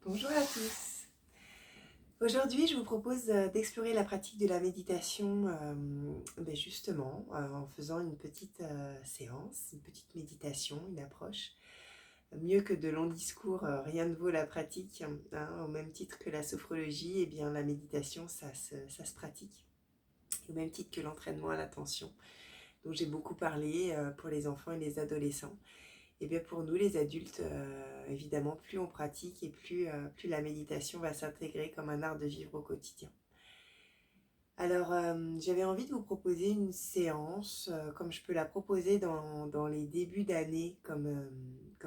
Bonjour à tous. Aujourd'hui, je vous propose d'explorer la pratique de la méditation justement en faisant une petite séance, une petite méditation, une approche. Mieux que de longs discours, rien ne vaut la pratique, hein. Au même titre que la sophrologie, eh bien, la méditation, ça se pratique. Au même titre que l'entraînement à l'attention, dont j'ai beaucoup parlé pour les enfants et les adolescents. Et bien pour nous les adultes, évidemment, plus on pratique et plus la méditation va s'intégrer comme un art de vivre au quotidien. Alors, j'avais envie de vous proposer une séance, comme je peux la proposer dans les débuts d'année, comme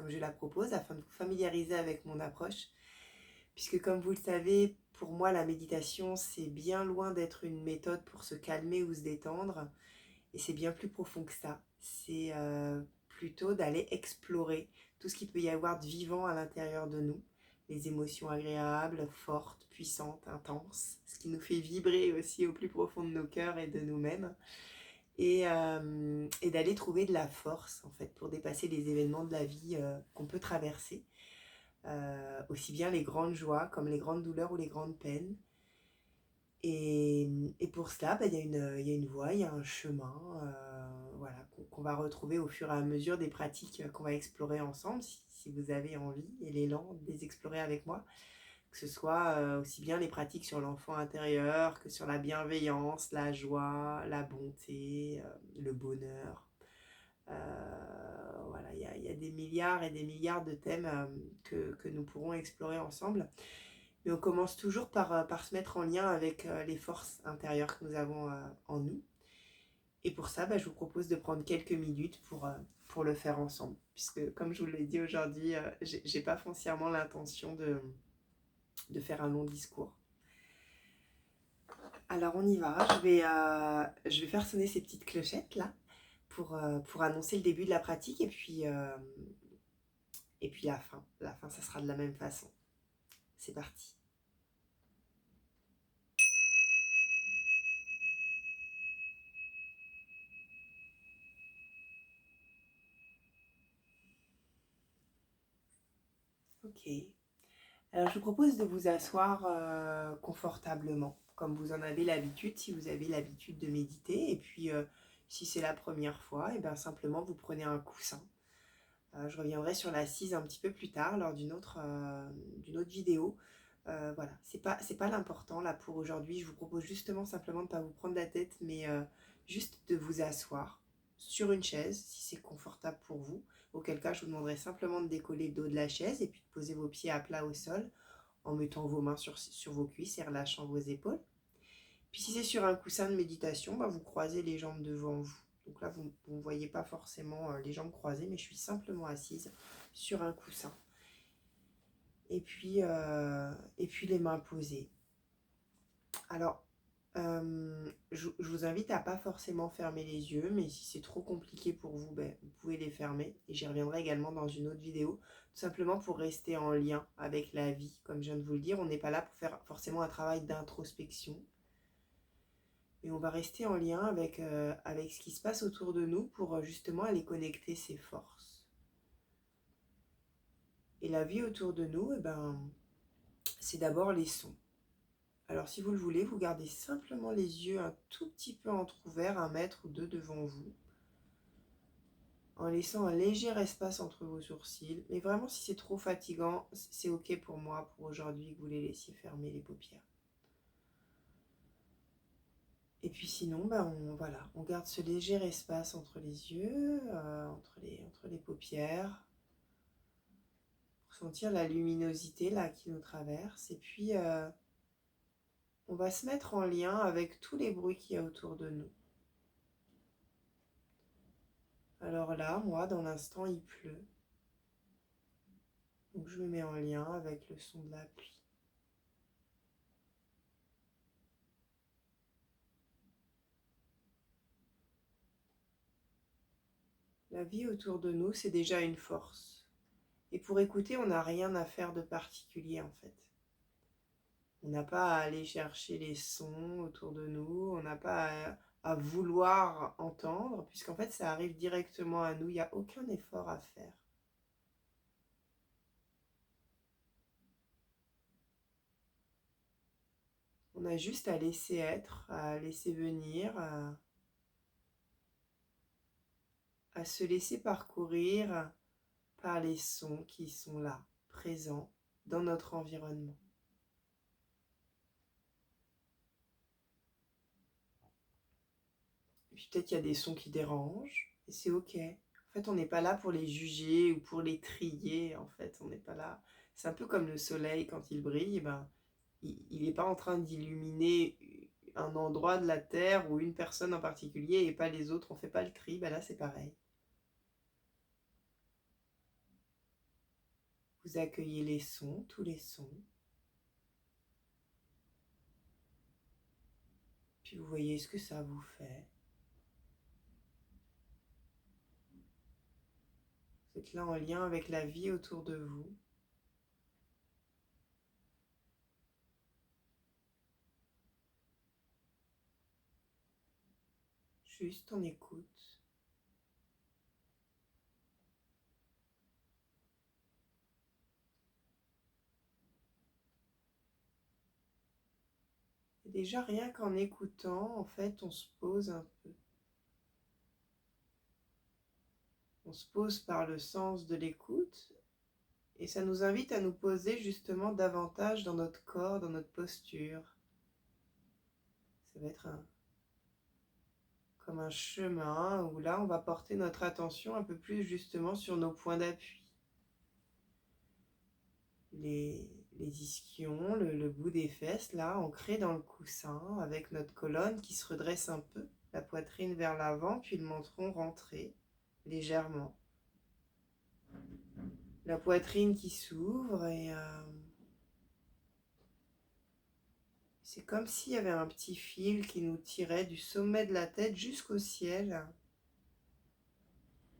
je la propose, afin de vous familiariser avec mon approche. Puisque comme vous le savez, pour moi, la méditation, c'est bien loin d'être une méthode pour se calmer ou se détendre. Et c'est bien plus profond que ça. C'est plutôt d'aller explorer tout ce qu'il peut y avoir de vivant à l'intérieur de nous. Les émotions agréables, fortes, puissantes, intenses. Ce qui nous fait vibrer aussi au plus profond de nos cœurs et de nous-mêmes. Et d'aller trouver de la force, en fait, pour dépasser les événements de la vie qu'on peut traverser. Aussi bien les grandes joies comme les grandes douleurs ou les grandes peines. Et pour cela, il y a une voie, il y a un chemin voilà, qu'on va retrouver au fur et à mesure des pratiques qu'on va explorer ensemble, si vous avez envie et l'élan de les explorer avec moi. Que ce soit aussi bien les pratiques sur l'enfant intérieur que sur la bienveillance, la joie, la bonté, le bonheur. Voilà, il y a des milliards et des milliards de thèmes que nous pourrons explorer ensemble. Mais on commence toujours par se mettre en lien avec les forces intérieures que nous avons en nous. Et pour ça, je vous propose de prendre quelques minutes pour le faire ensemble. Puisque, comme je vous l'ai dit aujourd'hui, j'ai pas foncièrement l'intention de faire un long discours. Alors on y va, je vais faire sonner ces petites clochettes là pour annoncer le début de la pratique et puis la fin. La fin, ça sera de la même façon. C'est parti. Ok. Alors je vous propose de vous asseoir confortablement, comme vous en avez l'habitude, si vous avez l'habitude de méditer. Et puis si c'est la première fois, et bien simplement vous prenez un coussin. Je reviendrai sur l'assise un petit peu plus tard lors d'une autre vidéo. Voilà, c'est pas l'important là pour aujourd'hui. Je vous propose justement simplement de ne pas vous prendre la tête, mais juste de vous asseoir sur une chaise, si c'est confortable pour vous. Auquel cas, je vous demanderai simplement de décoller le dos de la chaise et puis de poser vos pieds à plat au sol en mettant vos mains sur vos cuisses et relâchant vos épaules. Puis si c'est sur un coussin de méditation, vous croisez les jambes devant vous. Donc là, vous ne voyez pas forcément les jambes croisées, mais je suis simplement assise sur un coussin. Et puis les mains posées. Alors, je vous invite à pas forcément fermer les yeux, mais si c'est trop compliqué pour vous, vous pouvez les fermer. Et j'y reviendrai également dans une autre vidéo, tout simplement pour rester en lien avec la vie. Comme je viens de vous le dire, on n'est pas là pour faire forcément un travail d'introspection, mais on va rester en lien avec ce qui se passe autour de nous pour justement aller connecter ses forces. Et la vie autour de nous, c'est d'abord les sons. Alors si vous le voulez, vous gardez simplement les yeux un tout petit peu entrouverts, 1 mètre ou 2 devant vous, en laissant un léger espace entre vos sourcils. Mais vraiment, si c'est trop fatigant, c'est ok pour moi, pour aujourd'hui, que vous les laissiez fermer les paupières. Et puis sinon, on garde ce léger espace entre les yeux, entre les paupières, pour sentir la luminosité là qui nous traverse. Et puis, on va se mettre en lien avec tous les bruits qu'il y a autour de nous. Alors là, moi, dans l'instant, il pleut. Donc je me mets en lien avec le son de la pluie. La vie autour de nous, c'est déjà une force. Et pour écouter, on n'a rien à faire de particulier en fait. On n'a pas à aller chercher les sons autour de nous, on n'a pas à vouloir entendre, puisqu'en fait ça arrive directement à nous, il n'y a aucun effort à faire. On a juste à laisser être, à laisser venir, à se laisser parcourir par les sons qui sont là, présents dans notre environnement. Et puis peut-être qu'il y a des sons qui dérangent, et c'est ok. En fait, on n'est pas là pour les juger ou pour les trier, en fait, on n'est pas là. C'est un peu comme le soleil quand il brille, il n'est pas en train d'illuminer un endroit de la Terre ou une personne en particulier et pas les autres, on ne fait pas le tri, là c'est pareil. Vous accueillez les sons, tous les sons, puis vous voyez ce que ça vous fait. Vous êtes là en lien avec la vie autour de vous. Juste en écoute. Et déjà, rien qu'en écoutant, en fait, on se pose un peu. On se pose par le sens de l'écoute et ça nous invite à nous poser justement davantage dans notre corps, dans notre posture. Ça va être comme un chemin où là, on va porter notre attention un peu plus justement sur nos points d'appui. Les ischions, le bout des fesses, là, ancrés dans le coussin, avec notre colonne qui se redresse un peu, la poitrine vers l'avant, puis le menton rentré légèrement. La poitrine qui s'ouvre et c'est comme s'il y avait un petit fil qui nous tirait du sommet de la tête jusqu'au ciel,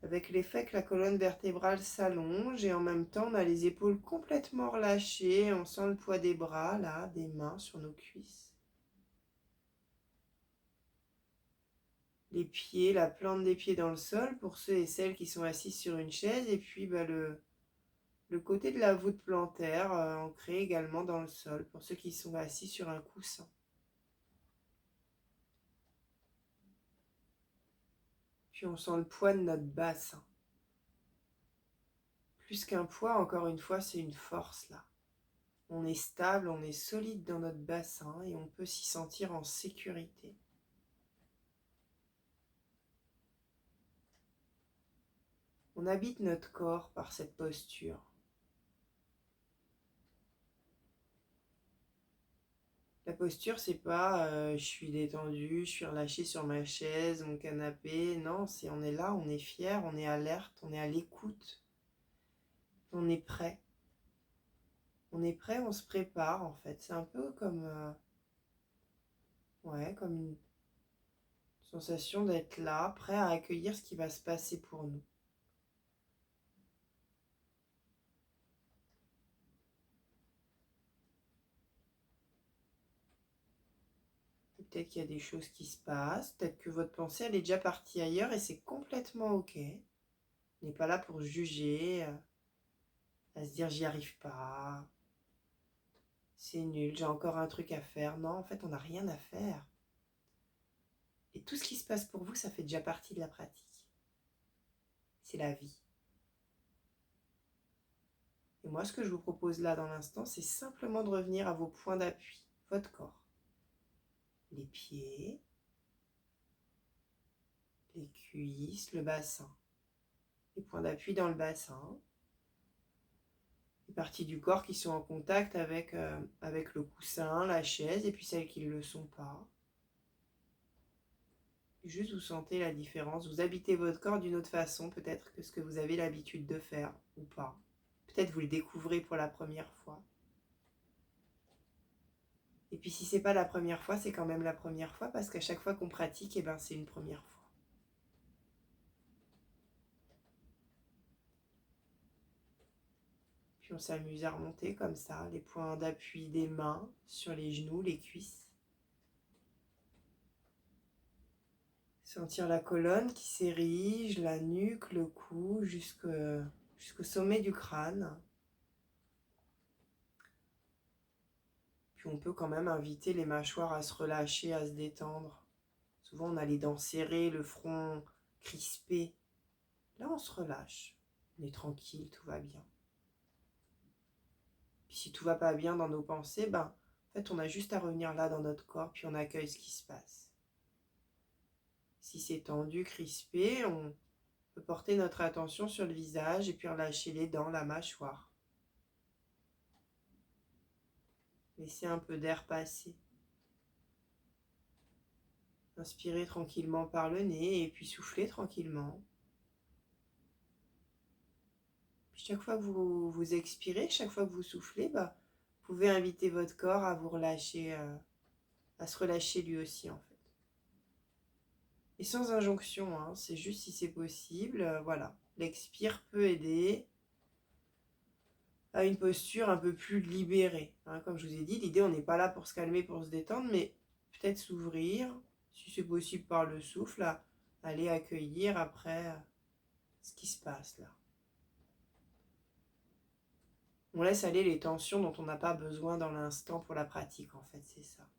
avec l'effet que la colonne vertébrale s'allonge et en même temps on a les épaules complètement relâchées, on sent le poids des bras, là, des mains sur nos cuisses. Les pieds, la plante des pieds dans le sol pour ceux et celles qui sont assis sur une chaise et puis le côté de la voûte plantaire ancré également dans le sol pour ceux qui sont assis sur un coussin. Puis on sent le poids de notre bassin. Plus qu'un poids, encore une fois, c'est une force là. On est stable, on est solide dans notre bassin et on peut s'y sentir en sécurité. On habite notre corps par cette posture. La posture, c'est pas je suis détendu, je suis relâché sur ma chaise, mon canapé. Non, c'est on est là, on est fier, on est alerte, on est à l'écoute. On est prêt. On est prêt, on se prépare en fait. C'est un peu comme, comme une sensation d'être là, prêt à accueillir ce qui va se passer pour nous. Peut-être qu'il y a des choses qui se passent, peut-être que votre pensée elle est déjà partie ailleurs et c'est complètement ok. On n'est pas là pour juger, à se dire j'y arrive pas, c'est nul, j'ai encore un truc à faire. Non, en fait on n'a rien à faire. Et tout ce qui se passe pour vous, ça fait déjà partie de la pratique. C'est la vie. Et moi ce que je vous propose là dans l'instant, c'est simplement de revenir à vos points d'appui, votre corps. Les pieds, les cuisses, le bassin. Les points d'appui dans le bassin. Les parties du corps qui sont en contact avec le coussin, la chaise, et puis celles qui ne le sont pas. Juste vous sentez la différence. Vous habitez votre corps d'une autre façon, peut-être que ce que vous avez l'habitude de faire, ou pas. Peut-être vous le découvrez pour la première fois. Et puis si c'est pas la première fois, c'est quand même la première fois, parce qu'à chaque fois qu'on pratique, c'est une première fois. Puis on s'amuse à remonter comme ça, les points d'appui des mains sur les genoux, les cuisses. Sentir la colonne qui s'érige, la nuque, le cou, jusqu'au sommet du crâne. Puis on peut quand même inviter les mâchoires à se relâcher, à se détendre. Souvent on a les dents serrées, le front crispé. Là on se relâche, on est tranquille, tout va bien. Puis si tout va pas bien dans nos pensées, en fait on a juste à revenir là dans notre corps, puis on accueille ce qui se passe. Si c'est tendu, crispé, on peut porter notre attention sur le visage et puis relâcher les dents, la mâchoire. Laisser un peu d'air passer. Inspirez tranquillement par le nez et puis soufflez tranquillement. Puis chaque fois que vous expirez, chaque fois que vous soufflez, vous pouvez inviter votre corps à vous relâcher, à se relâcher lui aussi en fait. Et sans injonction, hein, c'est juste si c'est possible, voilà. L'expire peut aider à une posture un peu plus libérée. Hein. Comme je vous ai dit, l'idée on n'est pas là pour se calmer, pour se détendre, mais peut-être s'ouvrir, si c'est possible par le souffle, à aller accueillir après ce qui se passe là. On laisse aller les tensions dont on n'a pas besoin dans l'instant pour la pratique, en fait, c'est ça.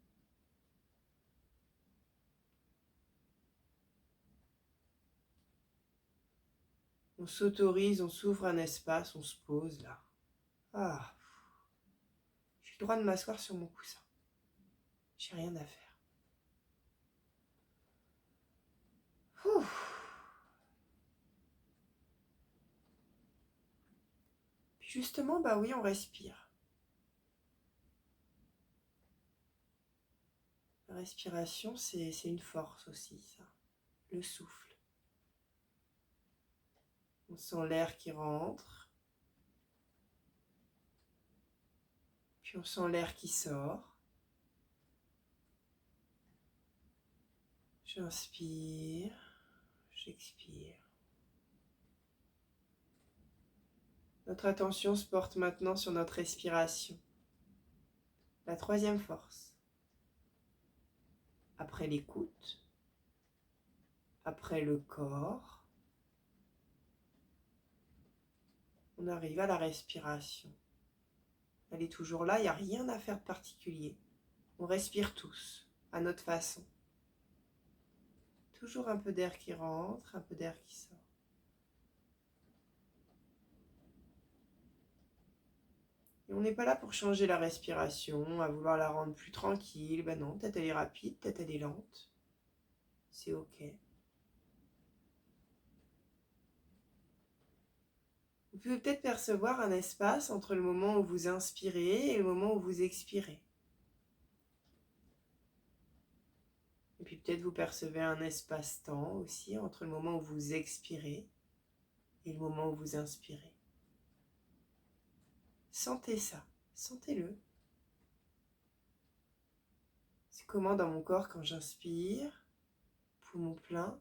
On s'autorise, on s'ouvre un espace, on se pose là. Ah, j'ai le droit de m'asseoir sur mon coussin. J'ai rien à faire. Ouf. Puis justement, oui, on respire. La respiration, c'est une force aussi, ça. Le souffle. On sent l'air qui rentre. Puis on sent l'air qui sort. J'inspire, j'expire. Notre attention se porte maintenant sur notre respiration. La troisième force. Après l'écoute, après le corps, on arrive à la respiration. Elle est toujours là, il n'y a rien à faire de particulier. On respire tous, à notre façon. Toujours un peu d'air qui rentre, un peu d'air qui sort. Et on n'est pas là pour changer la respiration, à vouloir la rendre plus tranquille. Non, peut-être elle est rapide, peut-être elle est lente. C'est ok. Vous pouvez peut-être percevoir un espace entre le moment où vous inspirez et le moment où vous expirez. Et puis peut-être vous percevez un espace-temps aussi entre le moment où vous expirez et le moment où vous inspirez. Sentez ça, sentez-le. C'est comment dans mon corps quand j'inspire, poumon plein.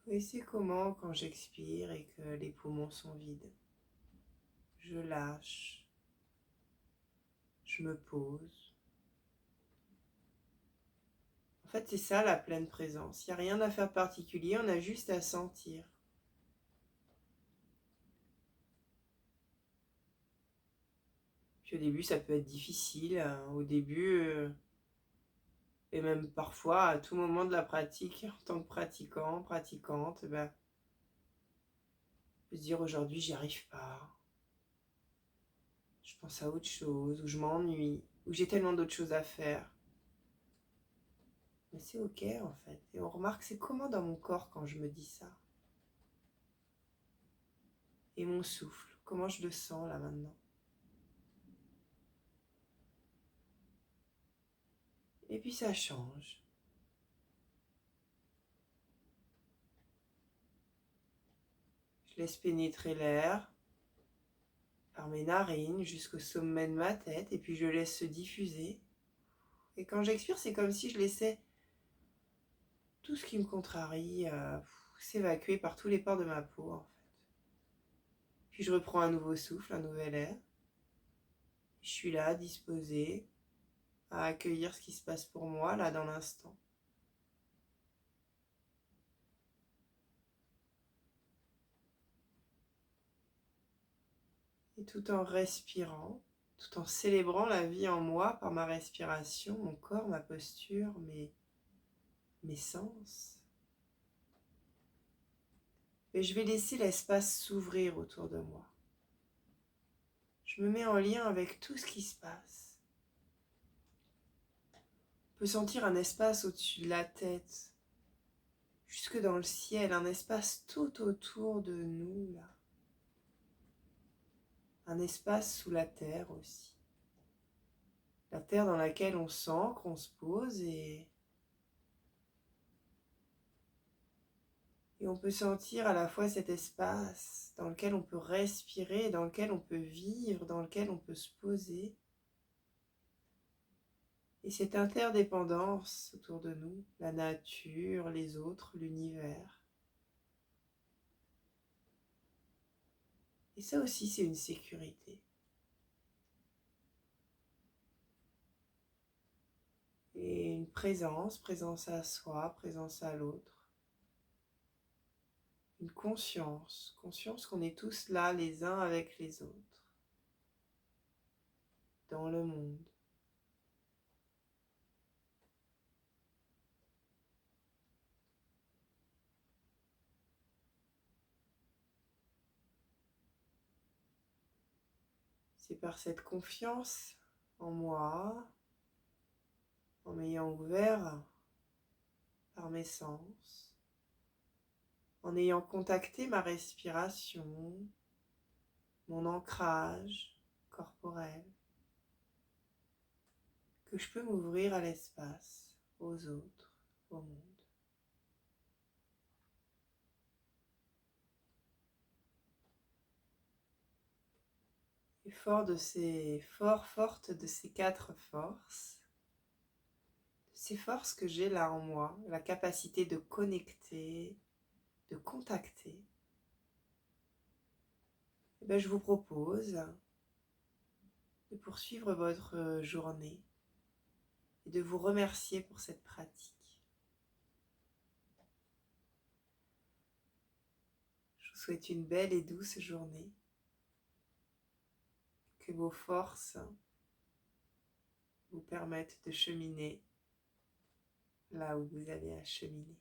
Et c'est comment quand j'expire et que les poumons sont vides. Je lâche, je me pose. En fait, c'est ça la pleine présence. Il n'y a rien à faire de particulier, on a juste à sentir. Puis au début, ça peut être difficile. Au début, et même parfois, à tout moment de la pratique, en tant que pratiquant, pratiquante, on peut se dire aujourd'hui, j'y arrive pas. Je pense à autre chose, ou je m'ennuie, ou j'ai tellement d'autres choses à faire. Mais c'est ok en fait. Et on remarque c'est comment dans mon corps quand je me dis ça. Et mon souffle, comment je le sens là maintenant. Et puis ça change. Je laisse pénétrer l'air par mes narines jusqu'au sommet de ma tête et puis je laisse se diffuser. Et quand j'expire, c'est comme si je laissais tout ce qui me contrarie s'évacuer par tous les pores de ma peau en fait. Puis je reprends un nouveau souffle, un nouvel air. Je suis là, disposée à accueillir ce qui se passe pour moi là dans l'instant. Et tout en respirant, tout en célébrant la vie en moi par ma respiration, mon corps, ma posture, mes sens. Et je vais laisser l'espace s'ouvrir autour de moi. Je me mets en lien avec tout ce qui se passe. On peut sentir un espace au-dessus de la tête, jusque dans le ciel, un espace tout autour de nous, là. Un espace sous la terre aussi. La terre dans laquelle on s'ancre, on se pose et on peut sentir à la fois cet espace dans lequel on peut respirer, dans lequel on peut vivre, dans lequel on peut se poser. Et cette interdépendance autour de nous, la nature, les autres, l'univers. Et ça aussi, c'est une sécurité. Et une présence, présence à soi, présence à l'autre. Une conscience, conscience qu'on est tous là les uns avec les autres, dans le monde. C'est par cette confiance en moi, en m'ayant ouvert par mes sens, en ayant contacté ma respiration, mon ancrage corporel, que je peux m'ouvrir à l'espace, aux autres, au monde. Et forte de ces 4 forces, ces forces que j'ai là en moi, la capacité de connecter, de contacter, eh bien, je vous propose de poursuivre votre journée et de vous remercier pour cette pratique. Je vous souhaite une belle et douce journée, que vos forces vous permettent de cheminer là où vous avez à cheminer.